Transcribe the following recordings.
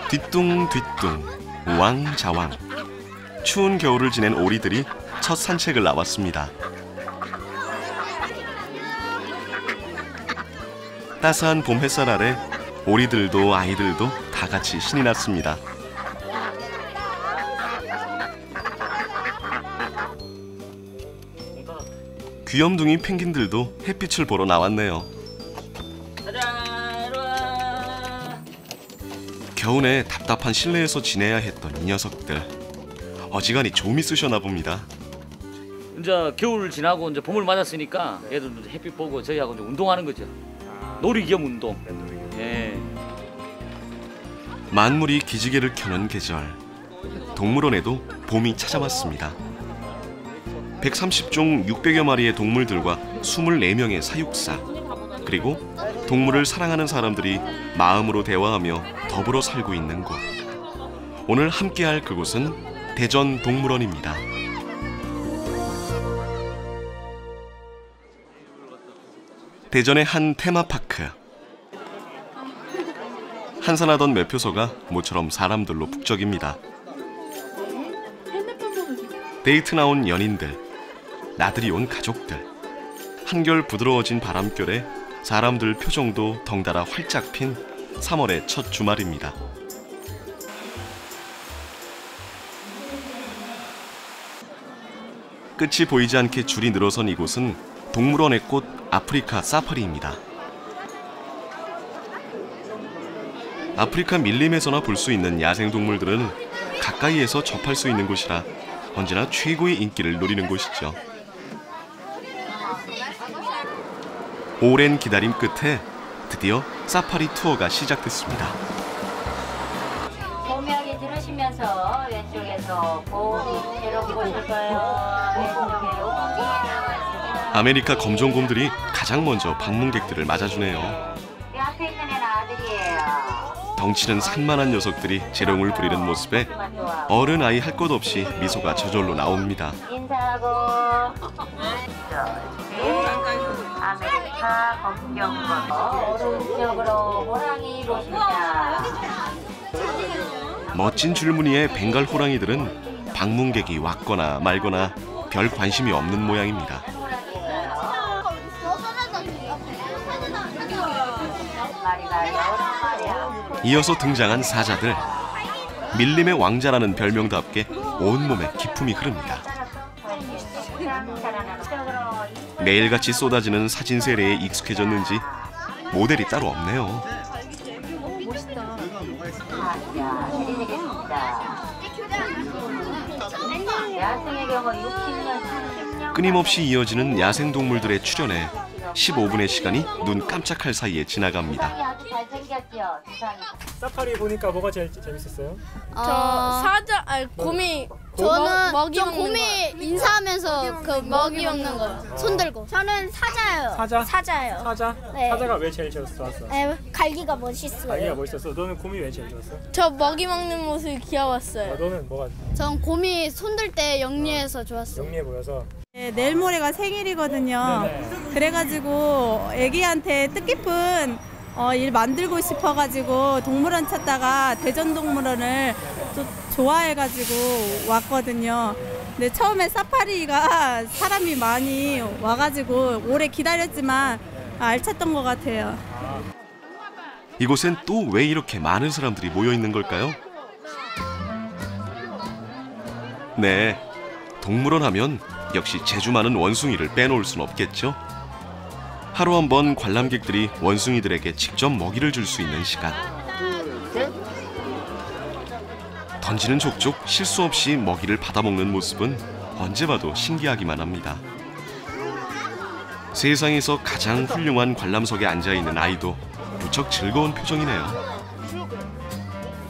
뒤뚱뒤뚱 우왕좌왕. 추운 겨울을 지낸 오리들이 첫 산책을 나왔습니다. 따스한 봄 햇살 아래 오리들도 아이들도 다 같이 신이 났습니다. 귀염둥이 펭귄들도 햇빛을 보러 나왔네요. 겨우내 답답한 실내에서 지내야 했던 이 녀석들. 어지간히 좀 있으셔나 봅니다. 이제 겨울 지나고 이제 봄을 맞았으니까 얘들도 햇빛 보고 저희하고 이제 운동하는 거죠. 놀이 겸 운동. 예. 만물이 기지개를 켜는 계절. 동물원에도 봄이 찾아왔습니다. 130종 600여 마리의 동물들과 24명의 사육사, 그리고 동물을 사랑하는 사람들이 마음으로 대화하며 더불어 살고 있는 곳. 오늘 함께할 그곳은 대전 동물원입니다. 대전의 한 테마파크. 한산하던 매표소가 모처럼 사람들로 북적입니다. 데이트 나온 연인들, 나들이 온 가족들, 한결 부드러워진 바람결에 사람들 표정도 덩달아 활짝 핀 3월의 첫 주말입니다. 끝이 보이지 않게 줄이 늘어선 이곳은 동물원의 꽃 아프리카 사파리입니다. 아프리카 밀림에서나 볼 수 있는 야생동물들은 가까이에서 접할 수 있는 곳이라 언제나 최고의 인기를 누리는 곳이죠. 오랜 기다림 끝에 드디어 사파리 투어가 시작됐습니다. 소묘하게 들으시면서 왼쪽에서 봄이 새롭게 보실 거예요. 왼쪽에 아메리카 검정곰들이 가장 먼저 방문객들을 맞아주네요. 이 앞에 있는 애는 아들이에요. 덩치는 산만한 녀석들이 재롱을 부리는 모습에 어른 아이 할 것 없이 미소가 저절로 나옵니다. 인사하고 아메리카 검정곰 오른쪽으로 호랑이 보십니다. 멋진 줄무늬의 벵갈 호랑이들은 방문객이 왔거나 말거나 별 관심이 없는 모양입니다. 이어서 등장한 사자들. 밀림의 왕자라는 별명답게 온몸에 기품이 흐릅니다. 매일같이 쏟아지는 사진 세례에 익숙해졌는지 모델이 따로 없네요. 끊임없이 이어지는 야생동물들의 출연에 15분의 시간이 눈 깜짝할 사이에 지나갑니다. 사파리 보니까 뭐가 제일 재밌었어요? 곰이. 저는 곰이 인사하면서 그 먹이 먹는 거 손 들고. 저는 사자요. 사자요. 사자? 네. 사자가 왜 제일 좋았어? 갈기가 멋있어요. 갈기가 멋있었어. 너는 곰이 왜 제일 좋았어? 저 먹이 먹는 모습이 귀여웠어요. 너는 뭐가? 전 곰이 손 들 때 영리해서 좋았어요. 영리해 보여서. 네, 내일 모레가 생일이거든요. 네네. 그래가지고 애기한테 뜻깊은 일 만들고 싶어가지고 동물원 찾다가 대전동물원을 또 좋아해가지고 왔거든요. 근데 처음에 사파리가 사람이 많이 와가지고 오래 기다렸지만 알찼던 것 같아요. 이곳엔 또 왜 이렇게 많은 사람들이 모여 있는 걸까요? 네, 동물원 하면 역시 재주 많은 원숭이를 빼놓을 순 없겠죠. 하루 한 번 관람객들이 원숭이들에게 직접 먹이를 줄 수 있는 시간. 던지는 족족 실수 없이 먹이를 받아먹는 모습은 언제 봐도 신기하기만 합니다. 세상에서 가장 훌륭한 관람석에 앉아있는 아이도 무척 즐거운 표정이네요.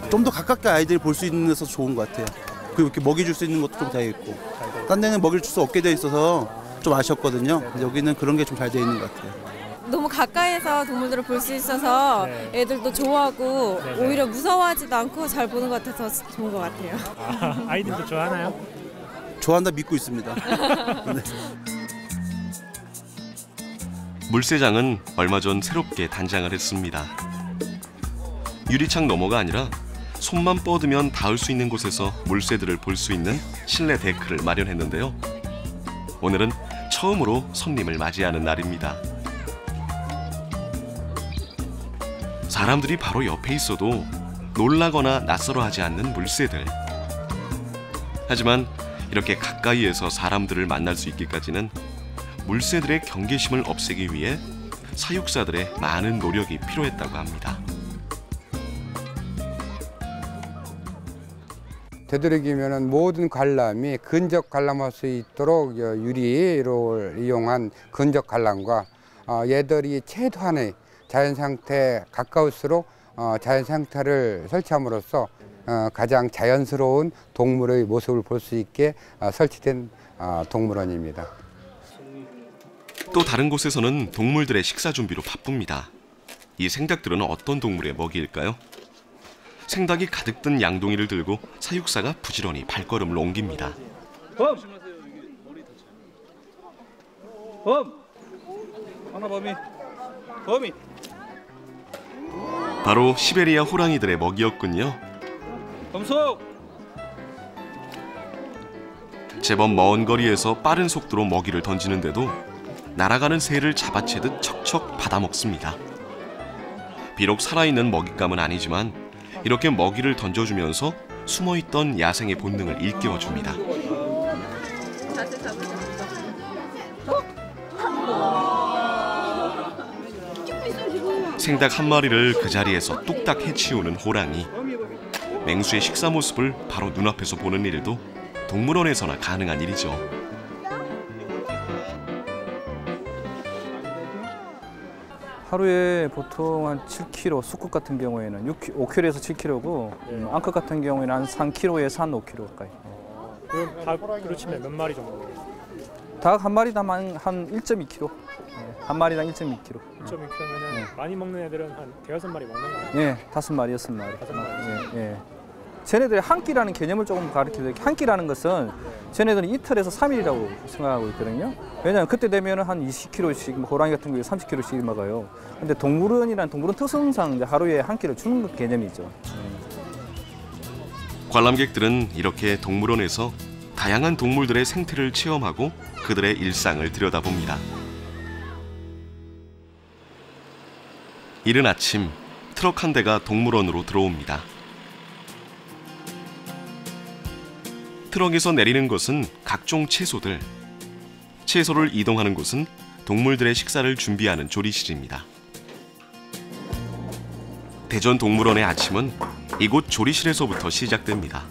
좀 더 가깝게 아이들이 볼 수 있는 데서 좋은 것 같아요. 그리고 이렇게 먹이 줄 수 있는 것도 좀 잘 있고, 딴 데는 먹이를 줄 수 없게 돼 있어서 좀 아쉬웠거든요. 근데 여기는 그런 게 좀 잘 돼 있는 것 같아요. 너무 가까이에서 동물들을 볼 수 있어서 네. 애들도 좋아하고 네. 오히려 무서워하지도 않고 잘 보는 것 같아서 좋은 것 같아요. 아이들도 좋아하나요? 좋아한다 믿고 있습니다. 네. 물새장은 얼마 전 새롭게 단장을 했습니다. 유리창 너머가 아니라 손만 뻗으면 닿을 수 있는 곳에서 물새들을 볼 수 있는 실내 데크를 마련했는데요. 오늘은 처음으로 손님을 맞이하는 날입니다. 사람들이 바로 옆에 있어도 놀라거나 낯설어하지 않는 물새들. 하지만 이렇게 가까이에서 사람들을 만날 수 있기까지는 물새들의 경계심을 없애기 위해 사육사들의 많은 노력이 필요했다고 합니다. 되도록이면 모든 관람이 근접 관람할 수 있도록 유리를 이용한 근접 관람과 얘들이 최소한의 자연 상태에 가까울수록 자연 상태를 설치함으로써 가장 자연스러운 동물의 모습을 볼 수 있게 설치된 동물원입니다. 또 다른 곳에서는 동물들의 식사 준비로 바쁩니다. 이 생닭들은 어떤 동물의 먹이일까요? 생닭이 가득 든 양동이를 들고 사육사가 부지런히 발걸음을 옮깁니다. 바로 시베리아 호랑이들의 먹이였군요. 제법 먼 거리에서 빠른 속도로 먹이를 던지는데도 날아가는 새를 잡아채듯 척척 받아먹습니다. 비록 살아있는 먹잇감은 아니지만 이렇게 먹이를 던져주면서 숨어있던 야생의 본능을 일깨워줍니다. 생닭 한 마리를 그 자리에서 뚝딱 해치우는 호랑이. 맹수의 식사 모습을 바로 눈앞에서 보는 일도 동물원에서나 가능한 일이죠. 하루에 보통 한 7kg, 수컷 같은 경우에는 5kg에서 7kg고 암컷 같은 경우에는 한 3kg에서 한 5kg 가까이. 그럼 닭으로 치면 몇 마리 정도? 닭 한 마리당 한 1.2kg. 한 마리당 1.2kg. 1.2kg면은 많이 먹는 애들은 한 5-마리 먹는 거예요? 네, 5마리, 6마리. 5마리. 예. 쟤네들이 한 끼라는 개념을 조금 가르쳐드릴게요. 한 끼라는 것은 쟤네들은 이틀에서 3일이라고 생각하고 있거든요. 왜냐하면 그때 되면 한 20kg씩, 호랑이 같은 경우에 30kg씩 먹어요. 근데 동물원이란 동물원 특성상 이제 하루에 한 끼를 주는 개념이죠. 관람객들은 이렇게 동물원에서 다양한 동물들의 생태를 체험하고 그들의 일상을 들여다봅니다. 이른 아침, 트럭 한 대가 동물원으로 들어옵니다. 트럭에서 내리는 것은 각종 채소들. 채소를 이동하는 곳은 동물들의 식사를 준비하는 조리실입니다. 대전 동물원의 아침은 이곳 조리실에서부터 시작됩니다.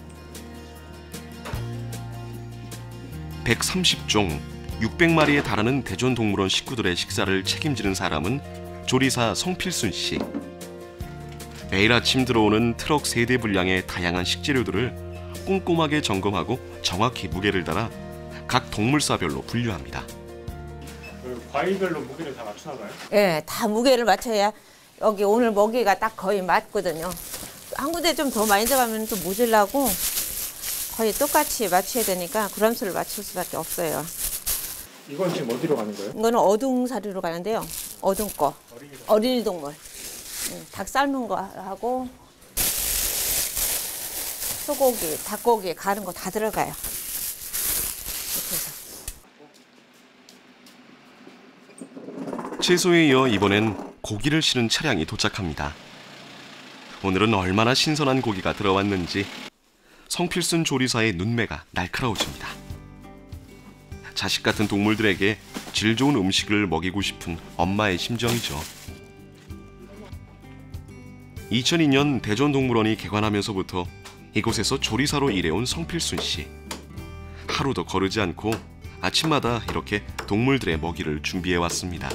130종, 600마리에 달하는 대전 동물원 식구들의 식사를 책임지는 사람은 조리사 성필순 씨. 매일 아침 들어오는 트럭 3대 분량의 다양한 식재료들을 꼼꼼하게 점검하고 정확히 무게를 달아 각 동물사별로 분류합니다. 과일별로 무게를 다 맞추나 봐요? 네, 다 무게를 맞춰야 여기 오늘 먹이가 딱 거의 맞거든요. 한 군데 좀 더 많이 들어가면 또 모질라고 거의 똑같이 맞춰야 되니까 그람수를 맞출 수밖에 없어요. 이건 지금 어디로 가는 거예요? 이거는 어둥사리로 가는데요. 어둥 거. 어린이 동물. 닭 삶은 거 하고 소고기, 닭고기 가는 거 다 들어가요. 이렇게 해서. 채소에 이어 이번엔 고기를 실은 차량이 도착합니다. 오늘은 얼마나 신선한 고기가 들어왔는지 성필순 조리사의 눈매가 날카로워집니다. 자식 같은 동물들에게 질 좋은 음식을 먹이고 싶은 엄마의 심정이죠. 2002년 대전동물원이 개관하면서부터 이곳에서 조리사로 일해온 성필순 씨. 하루도 거르지 않고 아침마다 이렇게 동물들의 먹이를 준비해왔습니다.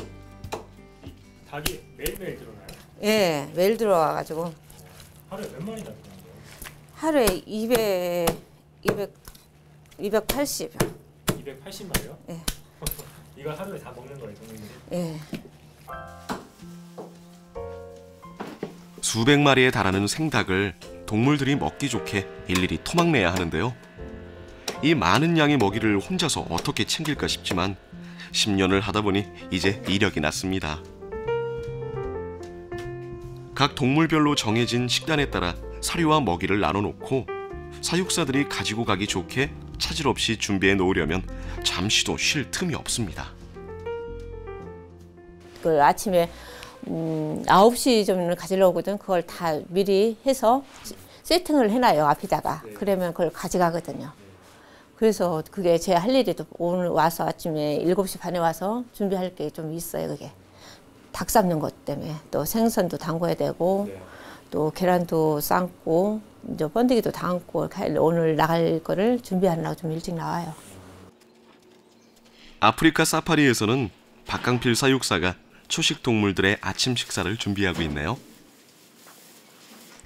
닭이 매일매일 들어오나요? 예, 매일 들어와가지고. 하루에 몇 마리나 들어오는 거예요? 하루에 280. 280마리요? 예. 이걸 하루에 다 먹는 거예요, 동물들이? 예. 수백 마리에 달하는 생닭을 동물들이 먹기 좋게 일일이 토막내야 하는데요. 이 많은 양의 먹이를 혼자서 어떻게 챙길까 싶지만 10년을 하다 보니 이제 이력이 났습니다. 각 동물별로 정해진 식단에 따라 사료와 먹이를 나눠놓고 사육사들이 가지고 가기 좋게 차질 없이 준비해 놓으려면 잠시도 쉴 틈이 없습니다. 그 아침에 9시 좀 가지려거든. 그걸 다 미리 해서 세팅을 해놔요, 앞에다가. 그러면 그걸 가져가거든요. 그래서 그게 제 할 일이 오늘 와서 아침에 7시 반에 와서 준비할 게 좀 있어요, 그게. 닭 삶는 것 때문에. 또 생선도 담궈야 되고, 또 계란도 삶고, 이제 번데기도 담고, 오늘 나갈 거를 준비하느라고 좀 일찍 나와요. 아프리카 사파리에서는 박강필 사육사가 초식 동물들의 아침 식사를 준비하고 있네요.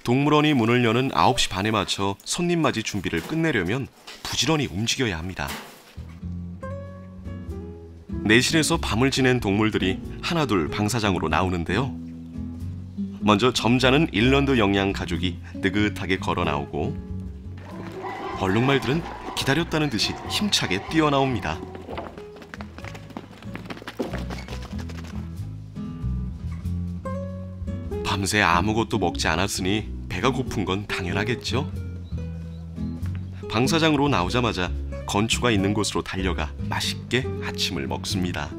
동물원이 문을 여는 9시 반에 맞춰 손님 맞이 준비를 끝내려면 부지런히 움직여야 합니다. 내실에서 밤을 지낸 동물들이 하나둘 방사장으로 나오는데요. 먼저 점잖은 일랜드 영양 가족이 느긋하게 걸어 나오고 얼룩말들은 기다렸다는 듯이 힘차게 뛰어나옵니다. 밤새 아무것도 먹지 않았으니 배가 고픈 건 당연하겠죠. 방사장으로 나오자마자 건초가 있는 곳으로 달려가 맛있게 아침을 먹습니다.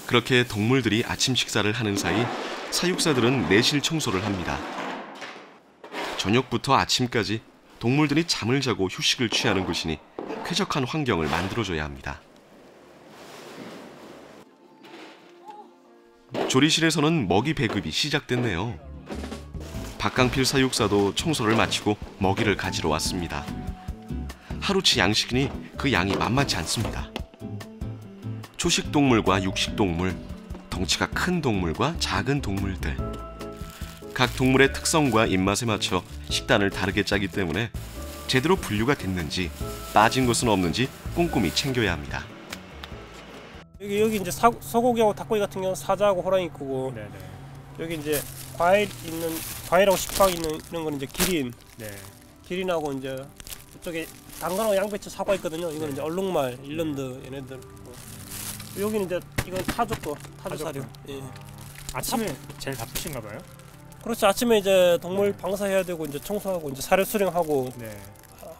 그렇게 동물들이 아침 식사를 하는 사이 사육사들은 내실 청소를 합니다. 저녁부터 아침까지 동물들이 잠을 자고 휴식을 취하는 곳이니 쾌적한 환경을 만들어줘야 합니다. 조리실에서는 먹이 배급이 시작됐네요. 박강필 사육사도 청소를 마치고 먹이를 가지러 왔습니다. 하루치 양식이니 그 양이 만만치 않습니다. 초식 동물과 육식 동물, 덩치가 큰 동물과 작은 동물들. 각 동물의 특성과 입맛에 맞춰 식단을 다르게 짜기 때문에 제대로 분류가 됐는지 빠진 것은 없는지 꼼꼼히 챙겨야 합니다. 여기 이제 소고기하고 닭고기 같은 경우는 사자하고 호랑이 거고, 여기 이제 과일하고 식빵 이런 거는 이제 기린, 기린하고 이제 이쪽에 당근하고 양배추 사과 있거든요. 이거는 이제 얼룩말, 일랜드 얘네들. 여기는 이제 이건 타조 거, 타조 사료. 예. 아침에 제일 바쁘신가 봐요? 그렇죠. 아침에 이제 동물 방사해야 되고 이제 청소하고 이제 사료 수령하고.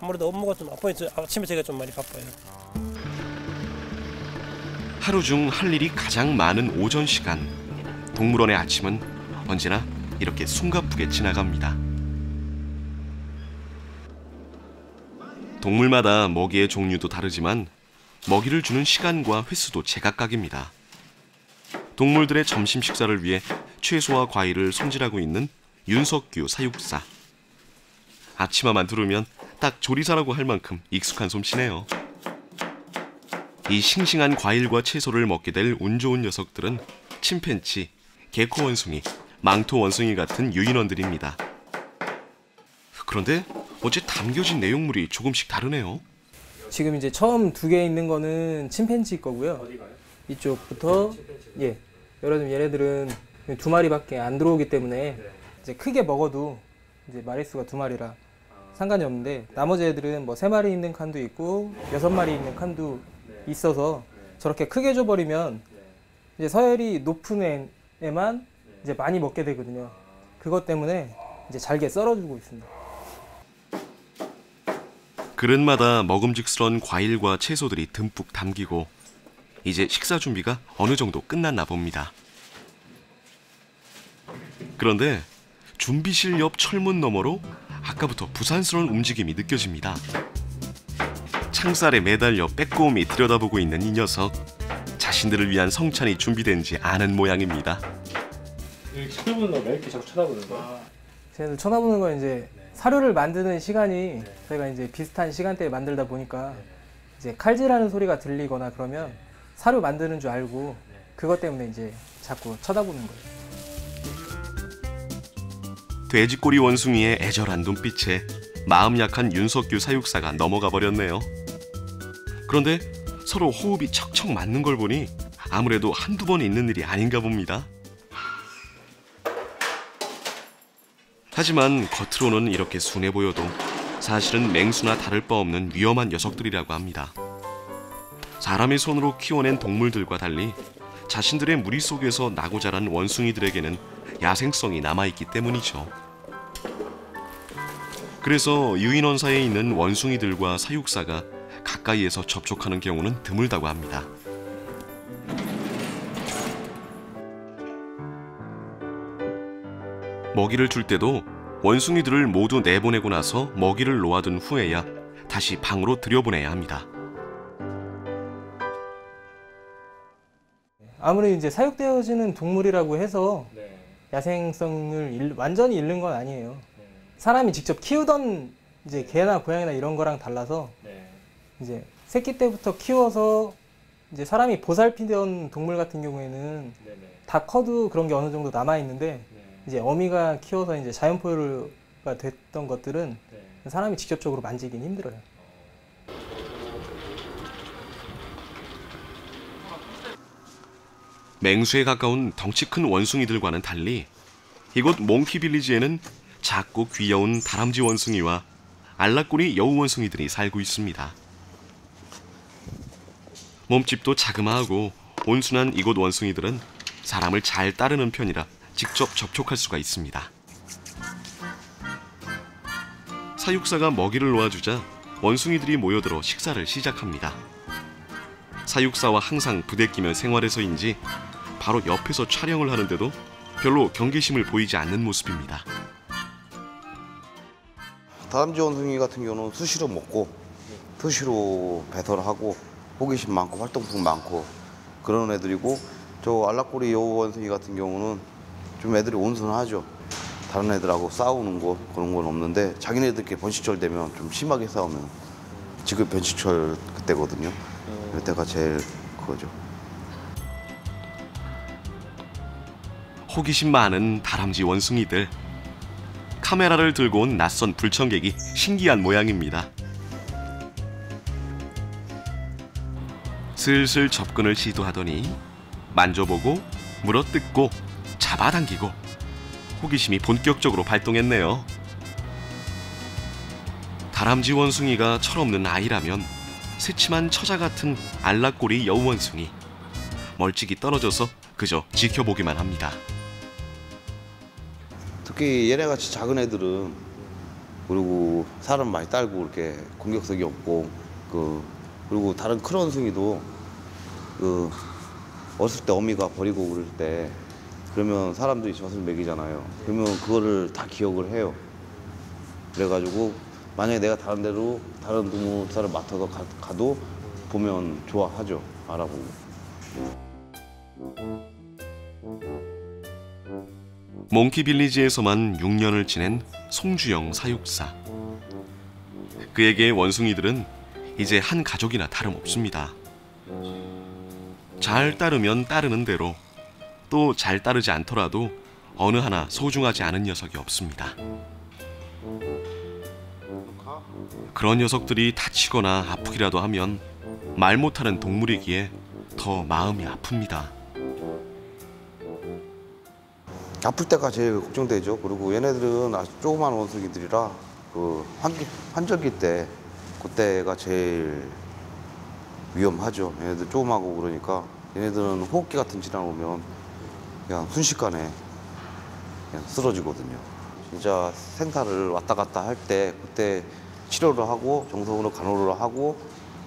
아무래도 업무가 좀 아침에 제가 좀 많이 바빠요. 하루 중 할 일이 가장 많은 오전 시간. 동물원의 아침은 언제나 이렇게 숨가쁘게 지나갑니다. 동물마다 먹이의 종류도 다르지만 먹이를 주는 시간과 횟수도 제각각입니다. 동물들의 점심 식사를 위해 채소와 과일을 손질하고 있는 윤석규 사육사. 아침화만 들으면 딱 조리사라고 할 만큼 익숙한 솜씨네요. 이 싱싱한 과일과 채소를 먹게 될 운 좋은 녀석들은 침팬치, 개코 원숭이, 망토 원숭이 같은 유인원들입니다. 그런데 어째 담겨진 내용물이 조금씩 다르네요. 지금 이제 처음 2개 있는 거는 침팬지 거고요. 이쪽부터 예를 들면 얘네들은 2마리밖에 안 들어오기 때문에 이제 크게 먹어도 이제 마리수가 2마리라 상관이 없는데, 나머지 애들은 뭐 3마리 있는 칸도 있고 6마리 있는 칸도 있어서 저렇게 크게 줘버리면 이제 서열이 높은 애만 이제 많이 먹게 되거든요. 그것 때문에 이제 잘게 썰어주고 있습니다. 그릇마다 먹음직스러운 과일과 채소들이 듬뿍 담기고 이제 식사 준비가 어느 정도 끝났나 봅니다. 그런데 준비실 옆 철문 너머로 아까부터 부산스러운 움직임이 느껴집니다. 창살에 매달려 빼꼼히 들여다보고 있는 이 녀석. 자신들을 위한 성찬이 준비된지 아는 모양입니다. 여기 쳐다보는 거 왜 이렇게 자꾸 쳐다보는 거야? 쟤네들 쳐다보는 건 이제 사료를 만드는 시간이 저희가 이제 비슷한 시간대에 만들다 보니까 이제 칼질하는 소리가 들리거나 그러면 사료 만드는 줄 알고 그것 때문에 이제 자꾸 쳐다보는 거예요. 돼지꼬리 원숭이의 애절한 눈빛에 마음 약한 윤석규 사육사가 넘어가 버렸네요. 그런데 서로 호흡이 척척 맞는 걸 보니 아무래도 한두 번 있는 일이 아닌가 봅니다. 하지만 겉으로는 이렇게 순해 보여도 사실은 맹수나 다를 바 없는 위험한 녀석들이라고 합니다. 사람의 손으로 키워낸 동물들과 달리 자신들의 무리 속에서 나고 자란 원숭이들에게는 야생성이 남아있기 때문이죠. 그래서 유인원사에 있는 원숭이들과 사육사가 가까이에서 접촉하는 경우는 드물다고 합니다. 먹이를 줄 때도 원숭이들을 모두 내보내고 나서 먹이를 놓아둔 후에야 다시 방으로 들여보내야 합니다. 아무리 이제 사육되어지는 동물이라고 해서 야생성을 완전히 잃는 건 아니에요. 사람이 직접 키우던 이제 개나 고양이나 이런 거랑 달라서 이제 새끼 때부터 키워서 이제 사람이 보살피던 동물 같은 경우에는 다 커도 그런 게 어느 정도 남아 있는데 이제 어미가 키워서 이제 자연 포유가 됐던 것들은 사람이 직접적으로 만지긴 힘들어요. 맹수에 가까운 덩치 큰 원숭이들과는 달리 이곳 몽키 빌리지에는 작고 귀여운 다람쥐 원숭이와 알락꼬리 여우 원숭이들이 살고 있습니다. 몸집도 자그마하고 온순한 이곳 원숭이들은 사람을 잘 따르는 편이라 직접 접촉할 수가 있습니다. 사육사가 먹이를 놓아주자 원숭이들이 모여들어 식사를 시작합니다. 사육사와 항상 부대끼며 생활해서인지 바로 옆에서 촬영을 하는데도 별로 경계심을 보이지 않는 모습입니다. 다람쥐 원숭이 같은 경우는 수시로 먹고 수시로 배설하고 호기심 많고 활동성 많고 그런 애들이고, 저 알락꼬리 여우 원숭이 같은 경우는 좀 애들이 온순하죠. 다른 애들하고 싸우는 거 그런 건 없는데 자기네들끼리 번식철 되면 좀 심하게 싸우면, 지금 번식철 그때거든요. 그때가 제일 그거죠. 호기심 많은 다람쥐 원숭이들. 카메라를 들고 온 낯선 불청객이 신기한 모양입니다. 슬슬 접근을 시도하더니 만져보고 물어뜯고 잡아당기고 호기심이 본격적으로 발동했네요. 다람쥐 원숭이가 철없는 아이라면 새침한 처자 같은 알락꼬리 여우 원숭이, 멀찍이 떨어져서 그저 지켜보기만 합니다. 특히 얘네같이 작은 애들은 그리고 사람 많이 딸고 이렇게 공격성이 없고 그리고 다른 큰 원숭이도 어렸을 때 어미가 버리고 그럴 때 그러면 사람들이 젖을 먹이잖아요. 그러면 그거를 다 기억을 해요. 그래가지고 만약에 내가 다른 데로 다른 동물사를 맡아서 가도 보면 좋아하죠. 알아보고. 몽키 빌리지에서만 6년을 지낸 송주영 사육사. 그에게 원숭이들은 이제 한 가족이나 다름없습니다. 잘 따르면 따르는 대로, 또 잘 따르지 않더라도 어느 하나 소중하지 않은 녀석이 없습니다. 그런 녀석들이 다치거나 아프기라도 하면 말 못하는 동물이기에 더 마음이 아픕니다. 아플 때가 제일 걱정되죠. 그리고 얘네들은 아주 조그만 원숭이들이라 환절기 때 그때가 제일 위험하죠. 얘네들 조그마고 그러니까 얘네들은 호흡기 같은 질환 오면 그냥 순식간에 그냥 쓰러지거든요. 진짜 생사를 왔다 갔다 할 때 그때 치료를 하고 정성으로 간호를 하고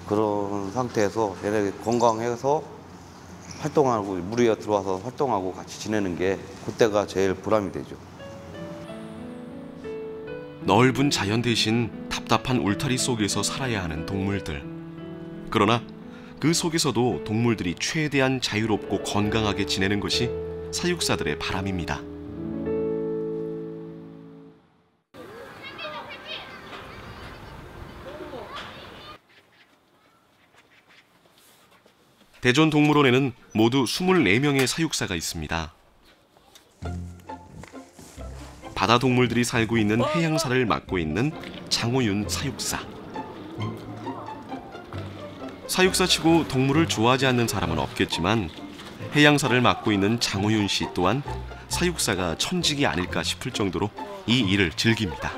그런 상태에서 얘네 건강해서 활동하고 무리에 들어와서 활동하고 같이 지내는 게 그때가 제일 보람이 되죠. 넓은 자연 대신 답답한 울타리 속에서 살아야 하는 동물들. 그러나 그 속에서도 동물들이 최대한 자유롭고 건강하게 지내는 것이 사육사들의 바람입니다. 대전동물원에는 모두 24명의 사육사가 있습니다. 바다 동물들이 살고 있는 해양사를 맡고 있는 장호윤 사육사. 사육사치고 동물을 좋아하지 않는 사람은 없겠지만 해양사를 맡고 있는 장호윤 씨 또한 사육사가 천직이 아닐까 싶을 정도로 이 일을 즐깁니다.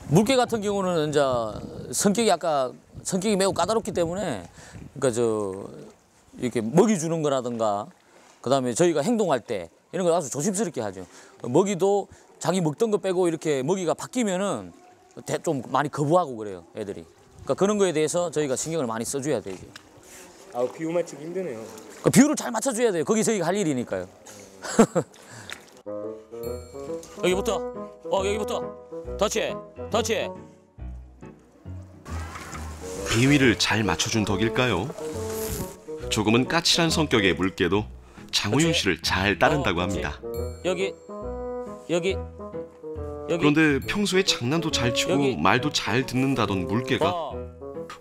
물개 같은 경우는 이제 성격이 매우 까다롭기 때문에 이렇게 먹이 주는 거라든가 그다음에 저희가 행동할 때 이런 걸 아주 조심스럽게 하죠. 먹이도 자기 먹던 거 빼고 이렇게 먹이가 바뀌면은 좀 많이 거부하고 그래요, 애들이. 그러니까 그런 거에 대해서 저희가 신경을 많이 써줘야 되죠. 아, 비유 맞추기 힘드네요. 그러니까 비율을 잘 맞춰줘야 돼요. 거기 저희가 할 일이니까요. 여기부터. 여기부터. 터치. 비위를 잘 맞춰준 덕일까요? 조금은 까칠한 성격의 물개도 장호윤 씨를 잘 따른다고 합니다. 여기. 그런데 평소에 장난도 잘 치고 말도 잘 듣는다던 물개가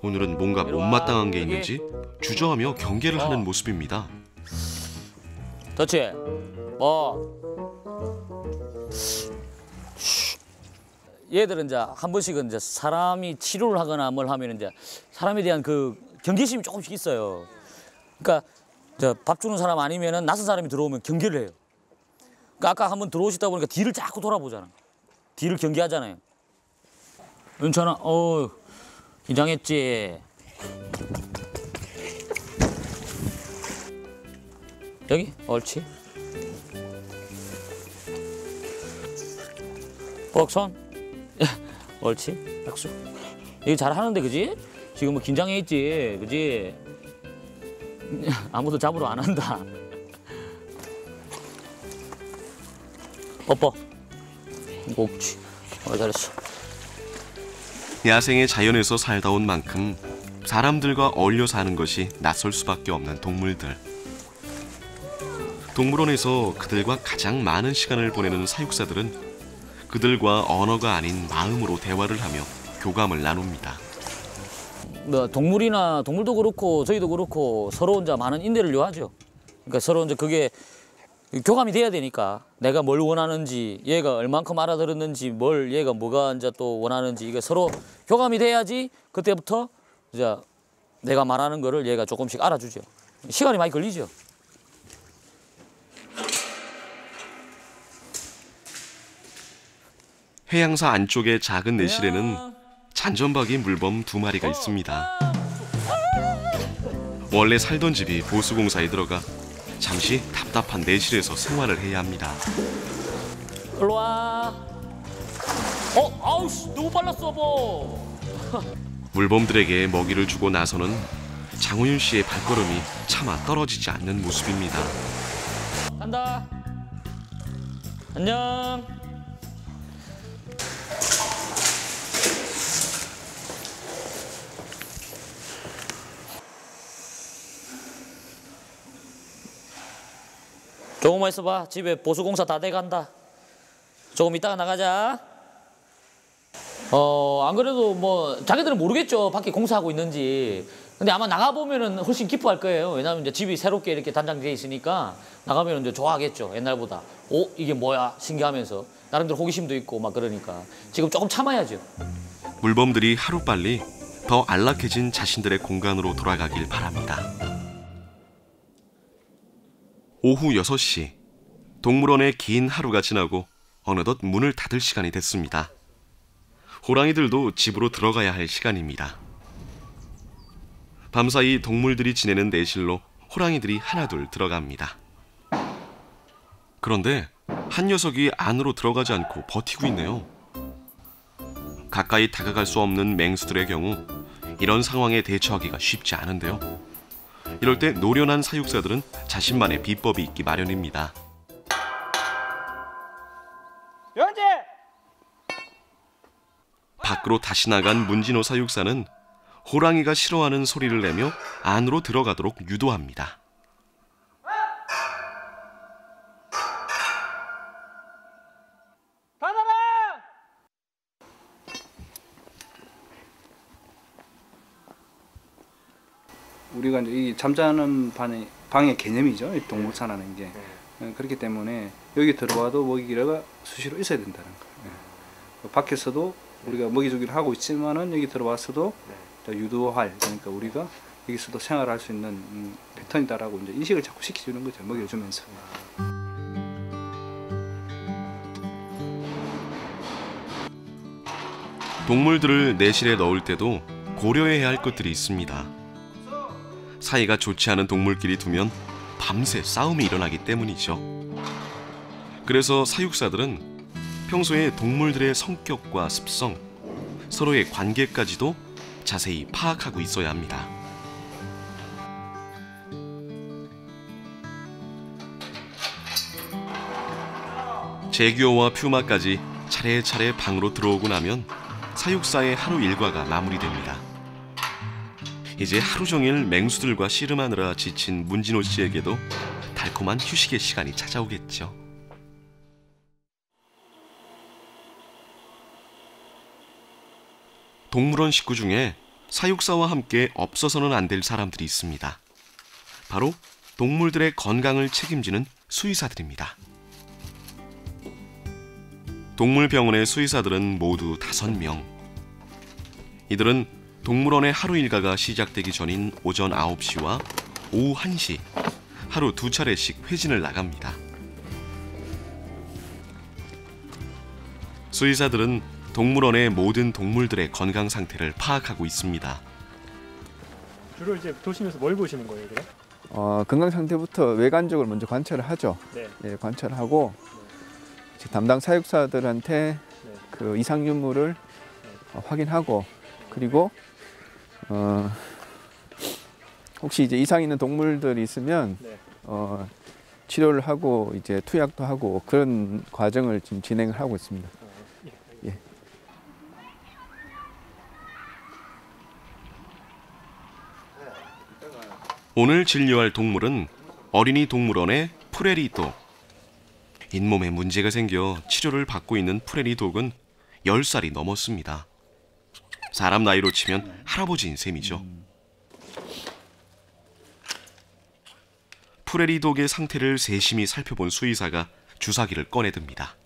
오늘은 뭔가 못마땅한 게 있는지 주저하며 경계를 하는 모습입니다. 터치. 얘들은 이제 한 번씩은 이제 사람이 치료를 하거나 뭘 하면 이제 사람에 대한 그 경계심이 조금씩 있어요. 그러니까 밥 주는 사람 아니면은 낯선 사람이 들어오면 경계를 해요. 그러니까 아까 한번 들어오시다 보니까 뒤를 자꾸 돌아보잖아. 뒤를 경계하잖아요. 괜찮아. 긴장했지. 여기 옳지. 뻑손. 옳지. 박수. 이거 잘하는데 그지? 지금 뭐 긴장해 있지, 그지? 아무도 잡으러 안 한다. 뽀뽀. 옳지. 잘했어. 야생의 자연에서 살다 온 만큼 사람들과 어울려 사는 것이 낯설 수밖에 없는 동물들. 동물원에서 그들과 가장 많은 시간을 보내는 사육사들은 그들과 언어가 아닌 마음으로 대화를 하며 교감을 나눕니다. 동물도 그렇고 저희도 그렇고 서로 이제 많은 인내를 요하죠. 그러니까 서로 이제 그게 교감이 돼야 되니까 내가 뭘 원하는지 얘가 얼만큼 알아들었는지 얘가 뭐가 이제 또 원하는지 이게 서로 교감이 돼야지 그때부터 이제 내가 말하는 거를 얘가 조금씩 알아주죠. 시간이 많이 걸리죠. 해양사 안쪽의 작은 내실에는 잔점박이 물범 2마리가 있습니다. 원래 살던 집이 보수공사에 들어가 잠시 답답한 내실에서 생활을 해야 합니다. 일로 와. 아우씨, 너무 빨랐어, 뭐. 물범들에게 먹이를 주고 나서는 장호윤 씨의 발걸음이 차마 떨어지지 않는 모습입니다. 간다. 안녕. 조금만 있어봐. 집에 보수공사 다 돼간다. 조금 이따가 나가자. 안 그래도 뭐 자기들은 모르겠죠. 밖에 공사하고 있는지. 근데 아마 나가보면은 훨씬 기뻐할 거예요. 왜냐면 이제 집이 새롭게 이렇게 단장돼 있으니까 나가면 이제 좋아하겠죠. 옛날보다. 이게 뭐야? 신기하면서. 나름대로 호기심도 있고 막 그러니까. 지금 조금 참아야죠. 물범들이 하루빨리 더 안락해진 자신들의 공간으로 돌아가길 바랍니다. 오후 6시, 동물원의 긴 하루가 지나고 어느덧 문을 닫을 시간이 됐습니다. 호랑이들도 집으로 들어가야 할 시간입니다. 밤사이 동물들이 지내는 내실로 호랑이들이 하나둘 들어갑니다. 그런데 한 녀석이 안으로 들어가지 않고 버티고 있네요. 가까이 다가갈 수 없는 맹수들의 경우 이런 상황에 대처하기가 쉽지 않은데요. 이럴 때 노련한 사육사들은 자신만의 비법이 있기 마련입니다. 현재! 밖으로 다시 나간 문진호 사육사는 호랑이가 싫어하는 소리를 내며 안으로 들어가도록 유도합니다. 우리가 이제 이 잠자는 방의 개념이죠. 이 동물사라는 게. 그렇기 때문에 여기 들어와도 먹이가 수시로 있어야 된다는 거예요. 밖에서도 우리가 먹이주기를 하고 있지만은 여기 들어와서도 유도할, 그러니까 우리가 여기서도 생활할 수 있는 패턴이다라고 이제 인식을 자꾸 시켜주는 거죠. 먹이를 주면서. 동물들을 내실에 넣을 때도 고려해야 할 것들이 있습니다. 사이가 좋지 않은 동물끼리 두면 밤새 싸움이 일어나기 때문이죠. 그래서 사육사들은 평소에 동물들의 성격과 습성, 서로의 관계까지도 자세히 파악하고 있어야 합니다. 제규어와 퓨마까지 차례차례 방으로 들어오고 나면 사육사의 하루 일과가 마무리됩니다. 이제 하루 종일 맹수들과 씨름하느라 지친 문진호 씨에게도 달콤한 휴식의 시간이 찾아오겠죠. 동물원 식구 중에 사육사와 함께 없어서는 안 될 사람들이 있습니다. 바로 동물들의 건강을 책임지는 수의사들입니다. 동물병원의 수의사들은 모두 5명. 이들은 동물원의 하루 일과가 시작되기 전인 오전 9시와 오후 1시, 하루 2차례씩 회진을 나갑니다. 수의사들은 동물원의 모든 동물들의 건강 상태를 파악하고 있습니다. 주로 이제 도시면서 뭘 보시는 거예요, 그럼? 건강 상태부터 외관적으로 먼저 관찰을 하죠. 네. 예, 관찰하고 담당 사육사들한테 그 이상 유무를 확인하고, 그리고 혹시 이제 이상 있는 동물들이 있으면 치료를 하고 이제 투약도 하고 그런 과정을 지금 진행을 하고 있습니다. 예. 오늘 진료할 동물은 어린이 동물원의 프레리독. 잇몸에 문제가 생겨 치료를 받고 있는 프레리독은 10살이 넘었습니다. 사람 나이로 치면 할아버지인 셈이죠. 프레리독의 상태를 세심히 살펴본 수의사가 주사기를 꺼내듭니다.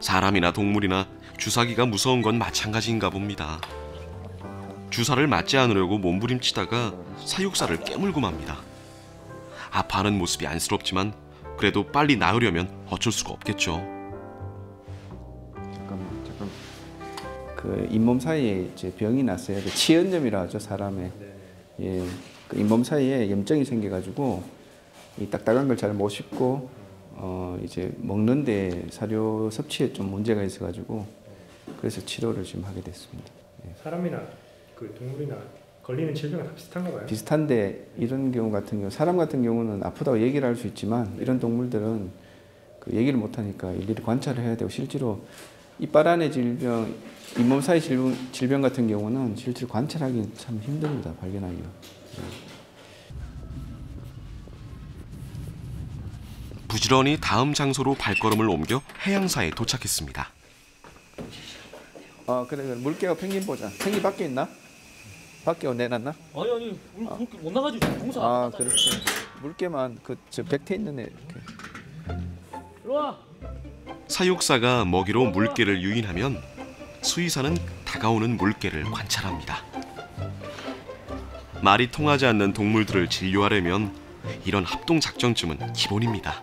사람이나 동물이나 주사기가 무서운 건 마찬가지인가 봅니다. 주사를 맞지 않으려고 몸부림치다가 사육사를 깨물고 맙니다. 아파하는 모습이 안쓰럽지만 그래도 빨리 나으려면 어쩔 수가 없겠죠. 잠깐. 그 잇몸 사이에 이제 병이 났어요. 그 치연염이라 하죠, 사람의. 예, 그 잇몸 사이에 염증이 생겨가지고 이 딱딱한 걸 잘 못 씹고 이제 먹는데 사료 섭취에 좀 문제가 있어가지고 그래서 치료를 지금 하게 됐습니다. 예. 사람이나 그 동물이나 걸리는 질병은 다 비슷한가 봐요? 비슷한데 이런 경우 같은 경우, 사람 같은 경우는 아프다고 얘기를 할 수 있지만 이런 동물들은 그 얘기를 못 하니까 일일이 관찰을 해야 되고, 실제로 이빨 안의 질병, 잇몸 사이 질병 같은 경우는 실제로 관찰하기 참 힘듭니다. 발견하기가. 부지런히 다음 장소로 발걸음을 옮겨 해양사에 도착했습니다. 그래, 물개와 펭귄 보자. 펭귄 밖에 있나? 밖에 내놨나? 아니 물개 못 나가지. 동사. 그렇지. 물개만 저 백태 있는 애 이렇게. 이리 와. 사육사가 먹이로 물개를 유인하면 수의사는 다가오는 물개를 관찰합니다. 말이 통하지 않는 동물들을 진료하려면 이런 합동 작전쯤은 기본입니다.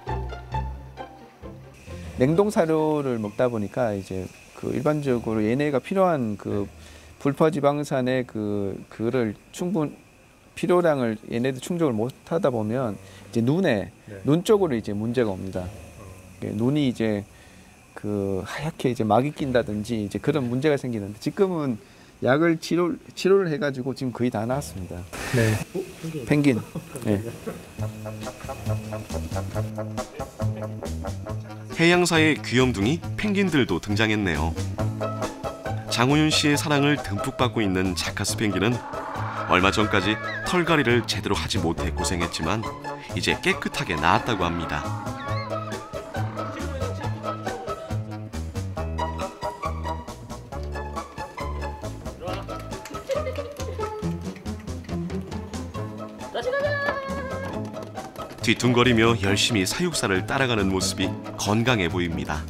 냉동 사료를 먹다 보니까 이제 그 일반적으로 얘네가 필요한 그 불포지방산의 그를 필요량을 얘네들 충족을 못 하다 보면 이제 눈 쪽으로 이제 문제가 옵니다. 눈이 이제 그 하얗게 이제 막이 낀다든지 이제 그런 문제가 생기는데, 지금은 약을 치료를 해가지고 지금 거의 다 나았습니다. 네. 펭귄. 네. 해양사의 귀염둥이 펭귄들도 등장했네요. 장호윤 씨의 사랑을 듬뿍 받고 있는 자카스 펭귄은 얼마 전까지 털갈이를 제대로 하지 못해 고생했지만 이제 깨끗하게 나았다고 합니다. 뒤뚱거리며 열심히 사육사를 따라가는 모습이 건강해 보입니다.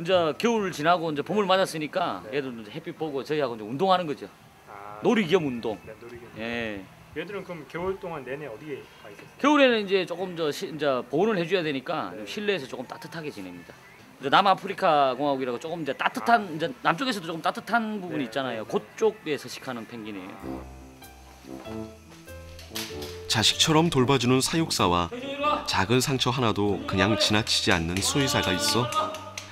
이제 겨울 지나고 이제 봄을 맞았으니까 얘들 이제 햇빛 보고 저희하고 이제 운동하는 거죠. 놀이 겸 운동. 네, 놀이 겸. 예. 얘들은 그럼 겨울 동안 내내 어디에 가 있었어요? 겨울에는 이제 조금 이제 보온을 해줘야 되니까 실내에서 조금 따뜻하게 지냅니다. 이제 남아프리카 공화국이라고 조금 이제 따뜻한 이제 남쪽에서도 조금 따뜻한 부분이 있잖아요. 그쪽에 서식하는 펭귄이에요. 자식처럼 돌봐주는 사육사와 작은 상처 하나도 그냥 지나치지 않는 수의사가 있어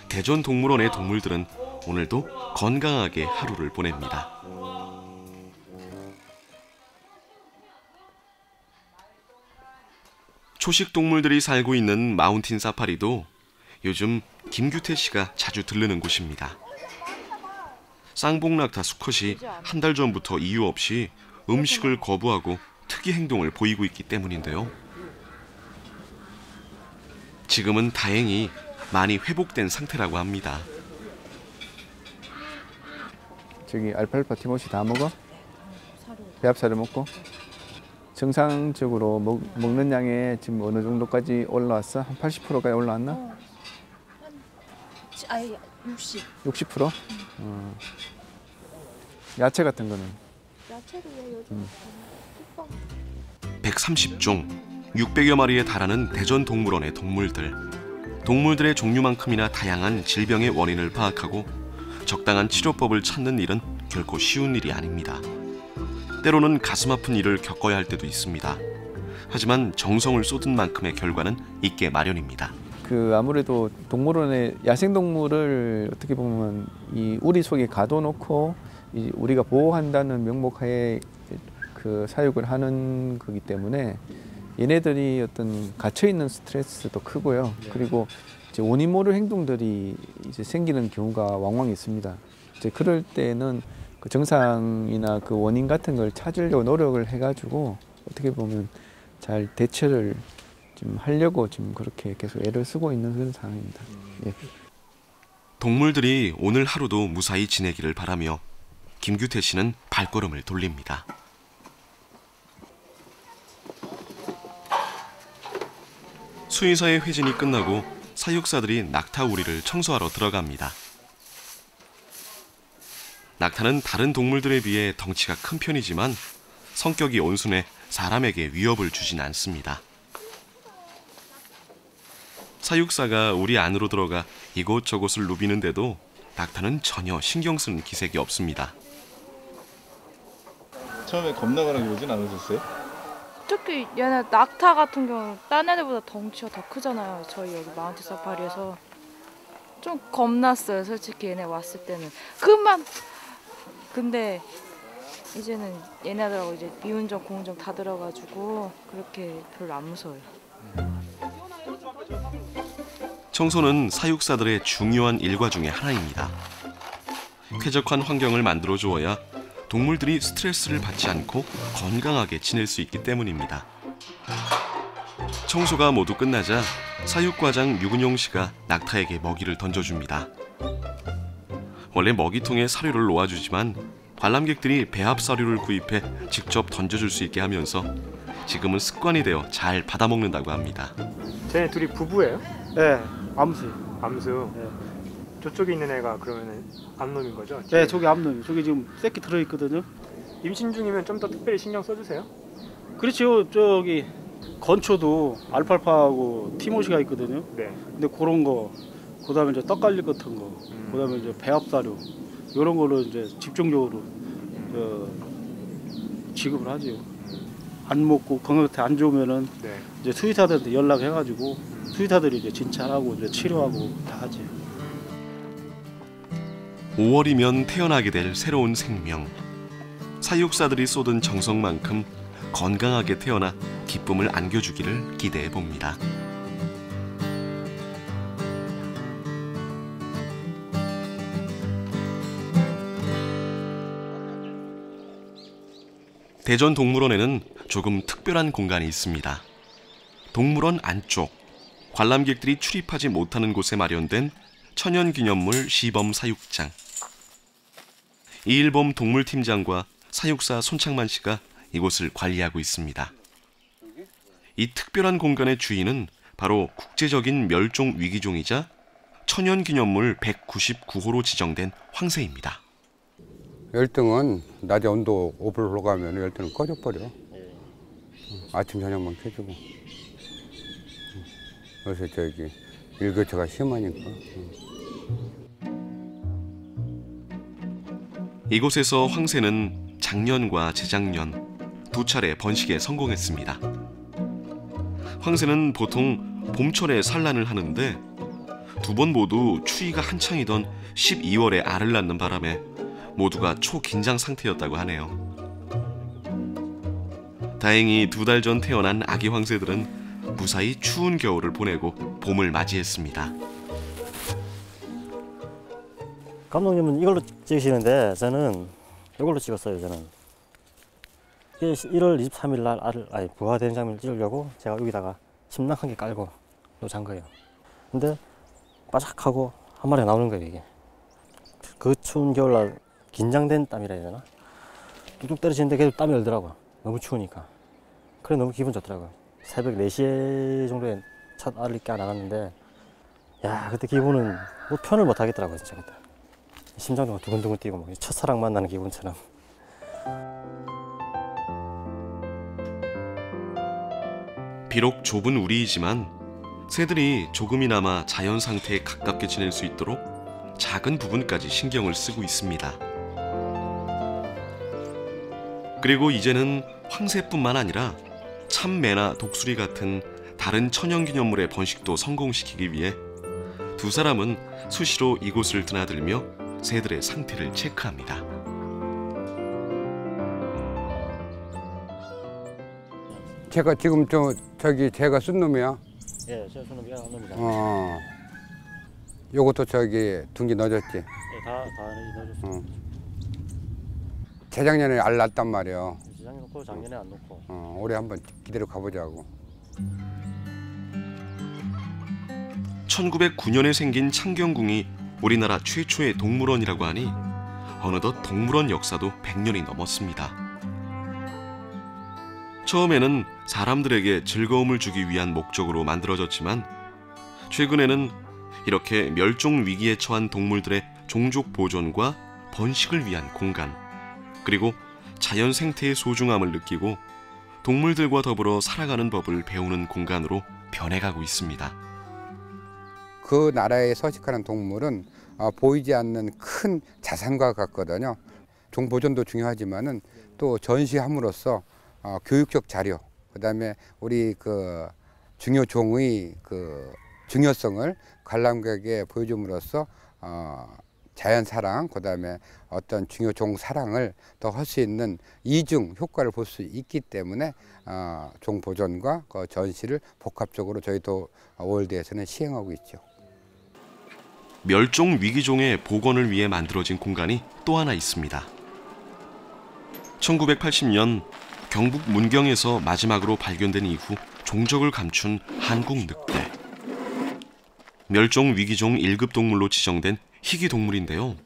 대전동물원의 동물들은 오늘도 건강하게 하루를 보냅니다. 초식 동물들이 살고 있는 마운틴 사파리도 요즘 김규태 씨가 자주 들르는 곳입니다. 쌍봉낙타 수컷이 한 달 전부터 이유 없이 음식을 거부하고 특이 행동을 보이고 있기 때문인데요. 지금은 다행히 많이 회복된 상태라고 합니다. 저기 알팔파 티모시 다 먹어? 배합사료 먹고? 정상적으로 먹는 양에 지금 어느 정도까지 올라왔어? 한 80%까지 올라왔나? 아예 60. 60%? 야채 같은 거는? 야채도 왜 요즘 130종, 600여 마리에 달하는 대전동물원의 동물들. 동물들의 종류만큼이나 다양한 질병의 원인을 파악하고 적당한 치료법을 찾는 일은 결코 쉬운 일이 아닙니다. 때로는 가슴 아픈 일을 겪어야 할 때도 있습니다. 하지만 정성을 쏟은 만큼의 결과는 있게 마련입니다. 아무래도 동물원에 야생동물을 어떻게 보면 이 우리 속에 가둬놓고 우리가 보호한다는 명목하에 사육을 하는 거기 때문에 얘네들이 어떤 갇혀 있는 스트레스도 크고요. 그리고 이제 원인 모를 행동들이 이제 생기는 경우가 왕왕 있습니다. 이제 그럴 때는 그 정상이나 그 원인 같은 걸 찾으려고 노력을 해가지고 어떻게 보면 잘 대처를 좀 하려고 지금 그렇게 계속 애를 쓰고 있는 그런 상황입니다. 예. 동물들이 오늘 하루도 무사히 지내기를 바라며 김규태 씨는 발걸음을 돌립니다. 수의사의 회진이 끝나고 사육사들이 낙타 우리를 청소하러 들어갑니다. 낙타는 다른 동물들에 비해 덩치가 큰 편이지만 성격이 온순해 사람에게 위협을 주진 않습니다. 사육사가 우리 안으로 들어가 이곳저곳을 누비는데도 낙타는 전혀 신경 쓰는 기색이 없습니다. 처음에 겁나거나 그러진 않으셨어요? 특히 얘네 낙타 같은 경우는 딴 애들보다 덩치가 더 크잖아요. 저희 여기 마운틴 사파리에서 좀 겁났어요. 솔직히 얘네 왔을 때는. 근데 이제는 얘네들하고 이제 미운정, 고운정 다 들어가지고 그렇게 별로 안 무서워요. 청소는 사육사들의 중요한 일과 중에 하나입니다. 쾌적한 환경을 만들어 주어야 동물들이 스트레스를 받지 않고 건강하게 지낼 수 있기 때문입니다. 청소가 모두 끝나자 사육과장 유근용 씨가 낙타에게 먹이를 던져줍니다. 원래 먹이통에 사료를 놓아주지만 관람객들이 배합 사료를 구입해 직접 던져줄 수 있게 하면서 지금은 습관이 되어 잘 받아먹는다고 합니다. 쟤네 둘이 부부예요? 네, 암수. 암수? 네. 저쪽에 있는 애가 그러면 암놈인 거죠? 네, 저기 암놈이. 저기 지금 새끼 들어있거든요. 임신 중이면 좀 더 특별히 신경 써주세요? 그렇죠. 저기 건초도 알팔파하고 티모시가 있거든요. 네. 근데 그런 거, 그다음에 이제 떡갈비 같은 거, 그다음에 이제 배합사료 이런 거를 이제 집중적으로 지급을 하죠. 안 먹고 건강 상태 안 좋으면은 이제 수의사들한테 연락해가지고 수의사들이 이제 진찰하고 이제 치료하고 다 하지. 5월이면 태어나게 될 새로운 생명. 사육사들이 쏟은 정성만큼 건강하게 태어나 기쁨을 안겨주기를 기대해 봅니다. 대전동물원에는 조금 특별한 공간이 있습니다. 동물원 안쪽, 관람객들이 출입하지 못하는 곳에 마련된 천연기념물 시범사육장. 이일범 동물팀장과 사육사 손창만 씨가 이곳을 관리하고 있습니다. 이 특별한 공간의 주인은 바로 국제적인 멸종 위기종이자 천연기념물 199호로 지정된 황새입니다. 열등은 낮에 온도 5분 올라가면 열등은 꺼져버려. 아침 저녁만 켜주고. 그래서 저기 일교차가 심하니까. 이곳에서 황새는 작년과 재작년 두 차례 번식에 성공했습니다. 황새는 보통 봄철에 산란을 하는데 두 번 모두 추위가 한창이던 12월에 알을 낳는 바람에 모두가 초긴장 상태였다고 하네요. 다행히 2달 전 태어난 아기 황새들은 무사히 추운 겨울을 보내고 봄을 맞이했습니다. 감독님은 이걸로 찍으시는데 저는 이걸로 찍었어요. 저는 1월 23일 날 부화가 된 장면을 찍으려고 제가 여기다가 침낭1개 깔고 놓잔 거예요. 근데 바삭하고 한 마리가 나오는 거예요. 이게 그 추운 겨울날 긴장된 땀이라 해야 되나? 뚝뚝 떨어지는데 계속 땀이 얼더라고요. 너무 추우니까. 그래 너무 기분 좋더라고요. 새벽 4시 정도에 첫 알을 깨 나갔는데 야 그때 기분은 뭐 표현을 못 하겠더라고요. 진짜 그때 심장도 두근두근 뛰고 뭐 첫사랑 만나는 기분처럼. 비록 좁은 우리이지만 새들이 조금이나마 자연 상태에 가깝게 지낼 수 있도록 작은 부분까지 신경을 쓰고 있습니다. 그리고 이제는 황새뿐만 아니라 참매나 독수리 같은 다른 천연기념물의 번식도 성공시키기 위해 두 사람은 수시로 이곳을 드나들며 새들의 상태를 체크합니다. 제가 지금 제가 쓴 놈이야. 예, 제가 쓴 놈이야, 한 놈이다. 요것도 둥기 넣어줬지. 예, 다 넣어줬어. 재작년에 알 낳았단 말이야. 재작년 놓고 작년에 안 놓고. 올해 한번 기다려 가보자고. 1909년에 생긴 창경궁이 우리나라 최초의 동물원이라고 하니 어느덧 동물원 역사도 100년이 넘었습니다. 처음에는 사람들에게 즐거움을 주기 위한 목적으로 만들어졌지만 최근에는 이렇게 멸종 위기에 처한 동물들의 종족 보존과 번식을 위한 공간, 그리고 자연 생태의 소중함을 느끼고 동물들과 더불어 살아가는 법을 배우는 공간으로 변해가고 있습니다. 그 나라에 서식하는 동물은 보이지 않는 큰 자산과 같거든요. 종 보존도 중요하지만은 또 전시함으로써 교육적 자료, 그다음에 우리 그 중요 종의 그 중요성을 관람객에게 보여줌으로써 자연 사랑, 그다음에 어떤 중요 종 사랑을 더 할 수 있는 이중 효과를 볼 수 있기 때문에 종 보존과 그 전시를 복합적으로 저희도 월드에서는 시행하고 있죠. 멸종 위기종의 복원을 위해 만들어진 공간이 또 하나 있습니다. 1980년 경북 문경에서 마지막으로 발견된 이후 종적을 감춘 한국 늑대. 멸종 위기종 1급 동물로 지정된 희귀 동물인데요.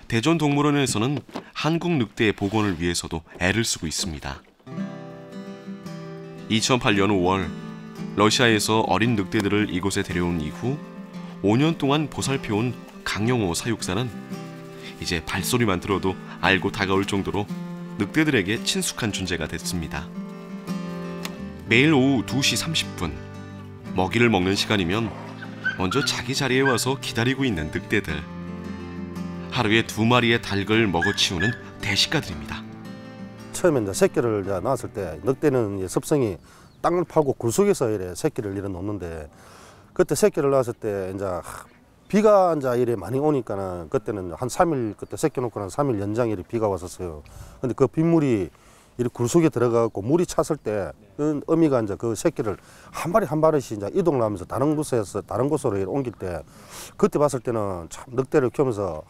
대전동물원에서는 한국 늑대의 복원을 위해서도 애를 쓰고 있습니다. 2008년 5월 러시아에서 어린 늑대들을 이곳에 데려온 이후 5년 동안 보살펴온 강영호 사육사는 이제 발소리만 들어도 알고 다가올 정도로 늑대들에게 친숙한 존재가 됐습니다. 매일 오후 2시 30분 먹이를 먹는 시간이면 먼저 자기 자리에 와서 기다리고 있는 늑대들. 하루에 2마리의 닭을 먹어치우는 대식가들입니다. 처음에 이제 새끼를 낳았을 때 늑대는 이제 습성이 땅을 파고 굴 속에서 이래 새끼를 놓는데 그때 새끼를 낳았을 때 이제 비가 이제 이래 많이 오니까는 그때는 한 3일 그때 새끼 놓고 한 3일 연장 이래 비가 왔었어요. 근데 그 빗물이 이렇게 굴 속에 들어가고 물이 찼을 때 그 어미가 이제 그 새끼를 한 마리 한 마리씩 이제 이동을 하면서 다른 곳으로 옮길 때 그때 봤을 때는 참 늑대를 키우면서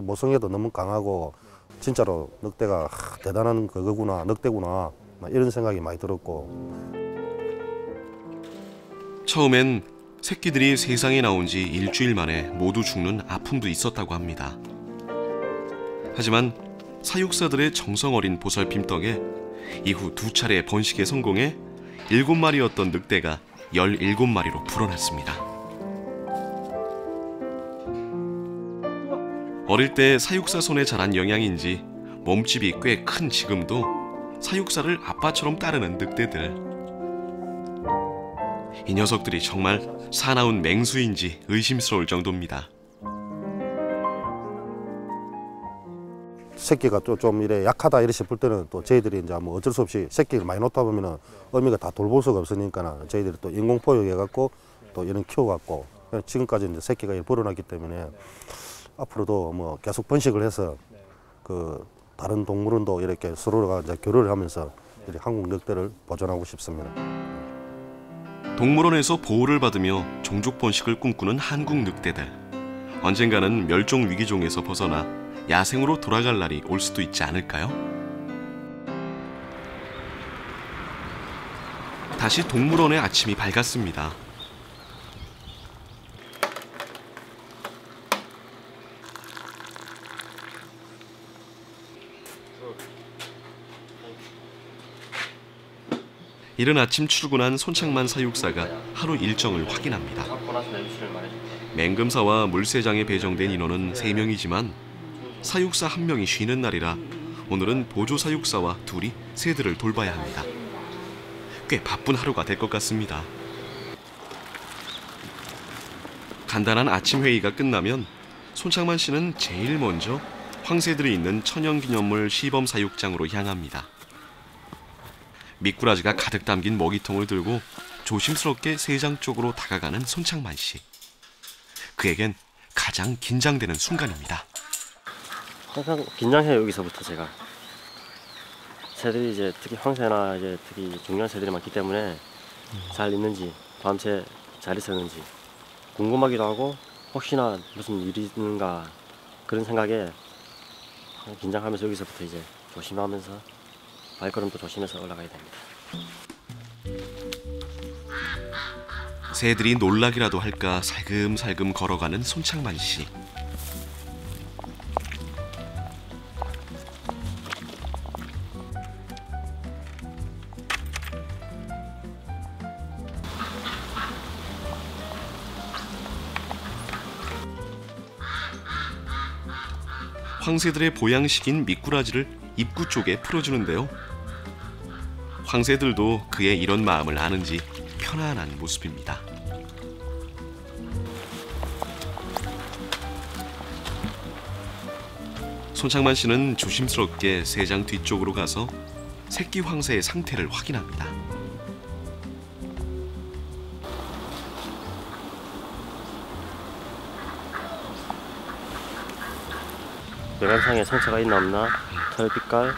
모성애도 너무 강하고 진짜로 늑대가 대단한 그거구나, 늑대구나 이런 생각이 많이 들었고. 처음엔 새끼들이 세상에 나온 지 일주일 만에 모두 죽는 아픔도 있었다고 합니다. 하지만 사육사들의 정성 어린 보살핌 덕에 이후 2차례 번식에 성공해 7마리였던 늑대가 17마리로 불어났습니다. 어릴 때 사육사 손에 자란 영향인지 몸집이 꽤 큰 지금도 사육사를 아빠처럼 따르는 늑대들. 이 녀석들이 정말 사나운 맹수인지 의심스러울 정도입니다. 새끼가 좀 이래 약하다 이래 싶을 때는 또 저희들이 이제 뭐 어쩔 수 없이 새끼를 많이 놓다 보면은 어미가 다 돌볼 수가 없으니까 저희들이 또 인공 포육해갖고 또 이런 키워갖고 지금까지 이제 새끼가 벌어났기 때문에 앞으로도 뭐 계속 번식을 해서 그 다른 동물원도 이렇게 서로가 이제 교류를 하면서 이렇게 한국 늑대를 보존하고 싶습니다. 동물원에서 보호를 받으며 종족 번식을 꿈꾸는 한국 늑대들. 언젠가는 멸종 위기종에서 벗어나 야생으로 돌아갈 날이 올 수도 있지 않을까요? 다시 동물원의 아침이 밝았습니다. 이른 아침 출근한 손창만 사육사가 하루 일정을 확인합니다. 맹금사와 물새장에 배정된 인원은 3명이지만 사육사 1명이 쉬는 날이라 오늘은 보조 사육사와 둘이 새들을 돌봐야 합니다. 꽤 바쁜 하루가 될 것 같습니다. 간단한 아침 회의가 끝나면 손창만 씨는 제일 먼저 황새들이 있는 천연기념물 시범사육장으로 향합니다. 미꾸라지가 가득 담긴 먹이통을 들고 조심스럽게 새장 쪽으로 다가가는 손창만 씨. 그에겐 가장 긴장되는 순간입니다. 항상 긴장해요. 여기서부터 제가 새들이 이제 특히 황새나 이제 특히 중요한 새들이 많기 때문에 잘 있는지 밤새 잘 있었는지 궁금하기도 하고 혹시나 무슨 일이 있는가 그런 생각에 긴장하면서 여기서부터 이제 조심하면서 발걸음도 조심해서 올라가야 됩니다. 새들이 놀라기라도 할까 살금살금 걸어가는 손창만 씨. 황새들의 보양식인 미꾸라지를 입구 쪽에 풀어주는데요. 황새들도 그의 이런 마음을 아는지 편안한 모습입니다. 손창만 씨는 조심스럽게 새장 뒤쪽으로 가서 새끼 황새의 상태를 확인합니다. 외관상에 상처가 있나 없나, 털 빛깔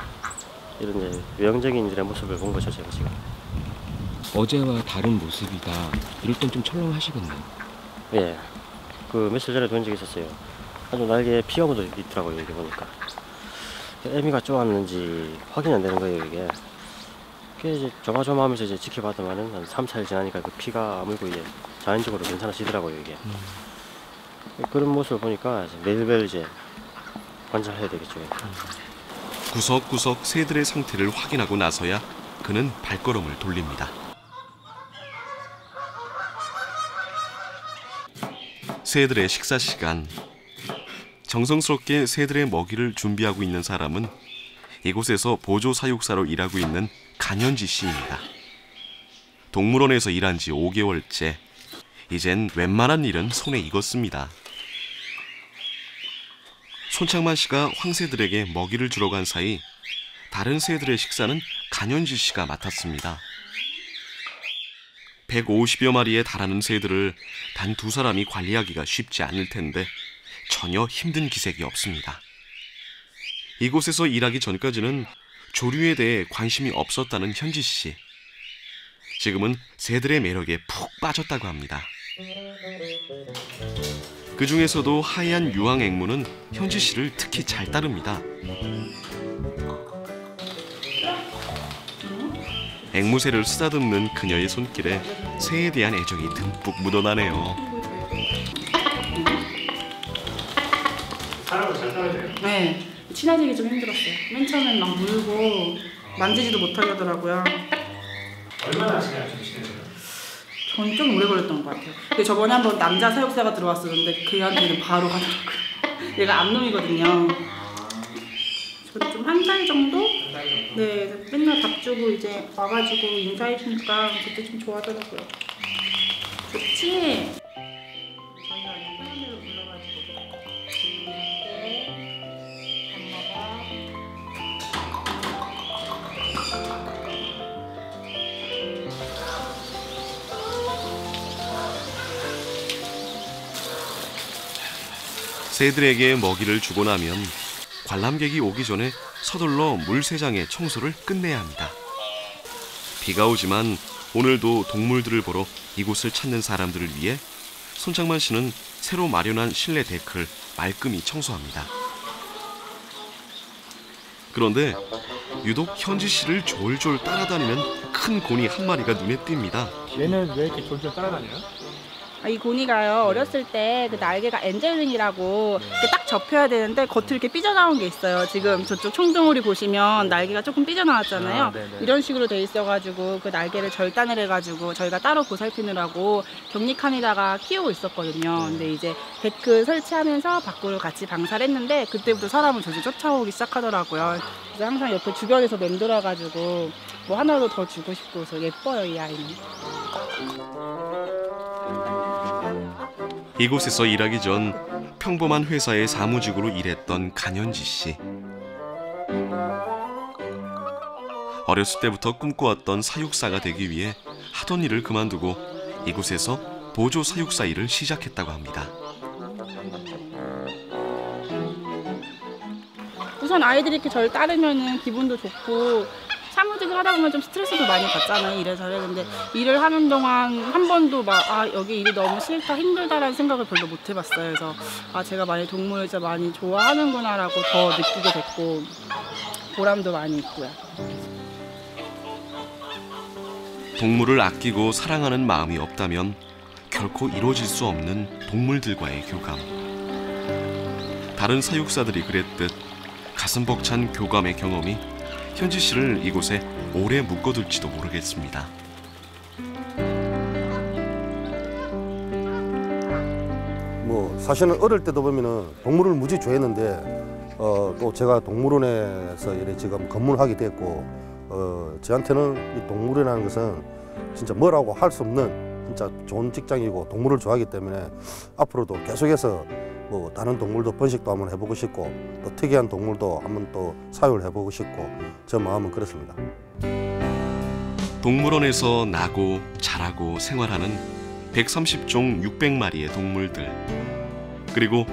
이런 이제 외형적인 이제 모습을 본 거죠 제가 지금. 어제와 다른 모습이다. 이럴 땐 좀 철렁하시겠네요. 예, 그 며칠 전에 본 적이 있었어요. 아주 날개에 피가 묻어 있더라고요. 여기 보니까 애미가 쪼았는지 확인이 안 되는 거예요 이게. 그게 이제 조마조마하면서 이제 지켜봤더만은 한 3, 4일 지나니까 그 피가 아물고 이제 자연적으로 괜찮아지더라고요 이게. 그런 모습을 보니까 매일매일 이제 관찰해야 되겠죠. 구석구석 새들의 상태를 확인하고 나서야 그는 발걸음을 돌립니다. 새들의 식사 시간. 정성스럽게 새들의 먹이를 준비하고 있는 사람은 이곳에서 보조 사육사로 일하고 있는 간현지 씨입니다. 동물원에서 일한 지 5개월째. 이젠 웬만한 일은 손에 익었습니다. 손창만 씨가 황새들에게 먹이를 주러 간 사이 다른 새들의 식사는 간현지 씨가 맡았습니다. 150여 마리에 달하는 새들을 단 2사람이 관리하기가 쉽지 않을 텐데 전혀 힘든 기색이 없습니다. 이곳에서 일하기 전까지는 조류에 대해 관심이 없었다는 현지 씨. 지금은 새들의 매력에 푹 빠졌다고 합니다. 그 중에서도 하얀 유황 앵무는 현지 씨를 특히 잘 따릅니다. 앵무새를 쓰다듬는 그녀의 손길에 새에 대한 애정이 듬뿍 묻어나네요. 사람을 잘 따라야 돼요? 네, 친해지기 좀 힘들었어요. 맨 처음엔 막 물고 만지지도 못하게 하더라고요. 얼마나 친해져요? 전 좀 오래 걸렸던 것 같아요. 근데 저번에 한번 남자 사육사가 들어왔었는데 그한테는 바로 가더라고요. 얘가 암놈이거든요. 저는 좀 한 달 정도? 네, 맨날 밥 주고 이제 와가지고 인사해주니까 그때 좀 좋아하더라고요. 좋지? 저희가 팬들로 불러가지고 새들에게 먹이를 주고 나면 관람객이 오기 전에 서둘러 물세장의 청소를 끝내야 합니다. 비가 오지만 오늘도 동물들을 보러 이곳을 찾는 사람들을 위해 손창만 씨는 새로 마련한 실내 데크를 말끔히 청소합니다. 그런데 유독 현지 씨를 졸졸 따라다니는 큰 고니 한 마리가 눈에 띕니다. 얘는 왜 이렇게 졸졸 따라다녀요? 이 고니가요, 어렸을 때 그 날개가 엔젤링이라고 이렇게 딱 접혀야 되는데 겉으로 이렇게 삐져나온 게 있어요. 지금 저쪽 총둥오리 보시면 날개가 조금 삐져나왔잖아요. 이런 식으로 돼 있어가지고 그 날개를 절단을 해가지고 저희가 따로 보살피느라고 격리칸에다가 키우고 있었거든요. 근데 이제 데크 설치하면서 밖으로 같이 방사를 했는데 그때부터 사람을 저주 쫓아오기 시작하더라고요. 그래서 항상 옆에 주변에서 맴돌아가지고 뭐 하나도 더 주고 싶고 그래서 예뻐요, 이 아이는. 이곳에서 일하기 전 평범한 회사의 사무직으로 일했던 간현지 씨. 어렸을 때부터 꿈꿔왔던 사육사가 되기 위해 하던 일을 그만두고 이곳에서 보조 사육사 일을 시작했다고 합니다. 우선 아이들이 이렇게 저를 따르면은 기분도 좋고 사무직을 하다 보면 좀 스트레스도 많이 받잖아요. 이래저래. 근데 일을 하는 동안 한 번도 여기 일이 너무 싫다, 힘들다라는 생각을 별로 못 해봤어요. 그래서 제가 많이 동물을 진짜 많이 좋아하는구나라고 더 느끼게 됐고 보람도 많이 있고요. 동물을 아끼고 사랑하는 마음이 없다면 결코 이루어질 수 없는 동물들과의 교감. 다른 사육사들이 그랬듯 가슴 벅찬 교감의 경험이 현지 씨를 이곳에 오래 묶어둘지도 모르겠습니다. 뭐 사실은 어릴 때도 보면은 동물을 무지 좋아했는데 또 제가 동물원에서 이래 지금 근무를 하게 됐고 저한테는 이 동물이라는 것은 진짜 뭐라고 할 수 없는 진짜 좋은 직장이고 동물을 좋아하기 때문에 앞으로도 계속해서 뭐 다른 동물도 번식도 한번 해보고 싶고 또 특이한 동물도 한번 또 사육을 해보고 싶고 저 마음은 그렇습니다. 동물원에서 나고 자라고 생활하는 130종 600마리의 동물들, 그리고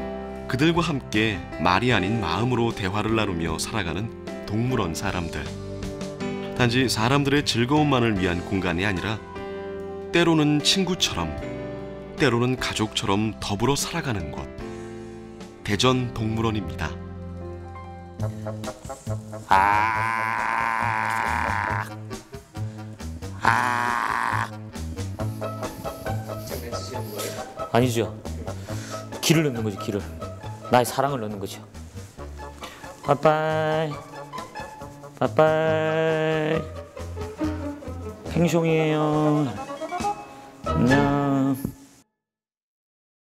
그들과 함께 말이 아닌 마음으로 대화를 나누며 살아가는 동물원 사람들. 단지 사람들의 즐거움만을 위한 공간이 아니라 때로는 친구처럼, 때로는 가족처럼 더불어 살아가는 곳. 대전 동물원입니다. 아니죠. 기를 넣는 거지, 기를. 나의 사랑을 넣는 거죠. 빠빠이. 빠빠이. 팽숑이에요. 안녕.